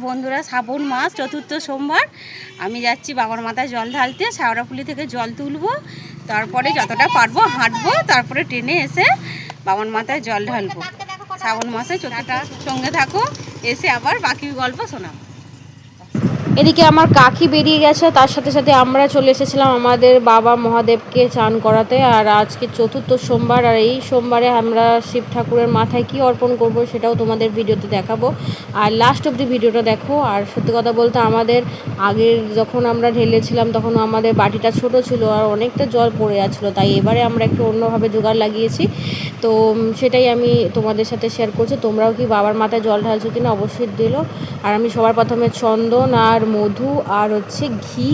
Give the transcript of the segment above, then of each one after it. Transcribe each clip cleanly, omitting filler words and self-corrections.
বন্ধুরা, শ্রাবণ মাস চতুর্থ সোমবার আমি যাচ্ছি বাবার মাথায় জল ঢালতে। শেওড়াফুলি থেকে জল তুলবো, তারপরে যতটা পারবো হাঁটবো, তারপরে ট্রেনে এসে বাবার মাথায় জল ঢালবো। শ্রাবণ মাসে চতুর্থা সঙ্গে থাকো, এসে আবার বাকি গল্প শোনাবো। এদিকে আমার কাকি বেরিয়ে গেছে, তার সাথে সাথে আমরা চলে এসেছিলাম আমাদের বাবা মহাদেবকে চান করাতে। আর আজকে চতুর্থ সোমবার, আর এই সোমবারে আমরা শিব ঠাকুরের মাথায় কি অর্পণ করব সেটাও তোমাদের ভিডিওতে দেখাবো। আর লাস্ট অবধি ভিডিওটা দেখো। আর সত্যি কথা বলতে আমাদের আগের যখন আমরা ঢেলেছিলাম তখন আমাদের বাটিটা ছোট ছিল আর অনেকটা জল পড়ে যাচ্ছিলো, তাই এবারে আমরা একটু অন্যভাবে জোগাড় লাগিয়েছি। তো সেটাই আমি তোমাদের সাথে শেয়ার করছি। তোমরাও কি বাবার মাথায় জল ঢালছো কিনা অবশ্যই দিলো। আর আমি সবার প্রথমে চন্দন আর মধু আর ঘি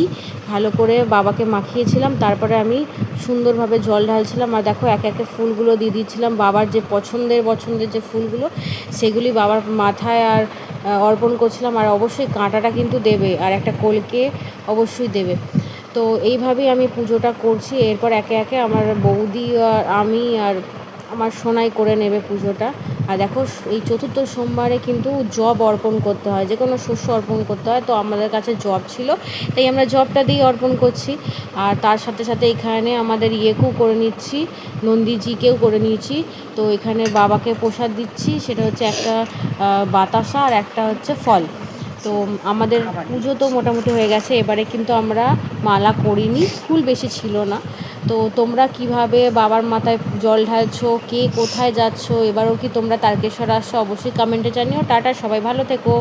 ভালো করে বাবাকে মাখিয়েছিলাম, তারপরে আমি সুন্দরভাবে জল ঢালছিলাম। আর দেখো একে একে ফুলগুলো দিয়ে দিচ্ছিলাম, বাবার যে পছন্দের যে ফুলগুলো সেগুলি বাবার মাথায় আর অর্পণ করছিলাম। আর অবশ্যই কাঁটাটা কিন্তু দেবে, আর একটা কলকে অবশ্যই দেবে। তো এইভাবেই আমি পুজোটা করছি। এরপর একে একে আমার বৌদি আর আমি আর আমার সোনাই করে নেবে পুজোটা। আর দেখো এই চতুর্থ সোমবারে কিন্তু জব অর্পণ করতে হয়, যে কোনো শস্য অর্পণ করতে হয়। তো আমাদের কাছে জব ছিল, তাই আমরা জবটা দিয়ে অর্পণ করছি। আর তার সাথে সাথে এখানে আমাদের ইয়েকেও করে নিচ্ছি, নন্দীজিকেও করে নিয়েছি। তো এখানে বাবাকে প্রসাদ দিচ্ছি, সেটা হচ্ছে একটা বাতাসা আর একটা হচ্ছে ফল। তো আমাদের পুজো তো মোটামুটি হয়ে গেছে, এবারে কিন্তু আমরা মালা করিনি, ফুল বেশি ছিল না। তো তোমরা কিভাবে বাবার মাথায় জল ঢালছো, কে কোথায় যাচ্ছো, এবারও কি তোমরা তারকেশ্বর আসছো, অবশ্যই কমেন্টে জানিও। টাটা, সবাই ভালো থেকো।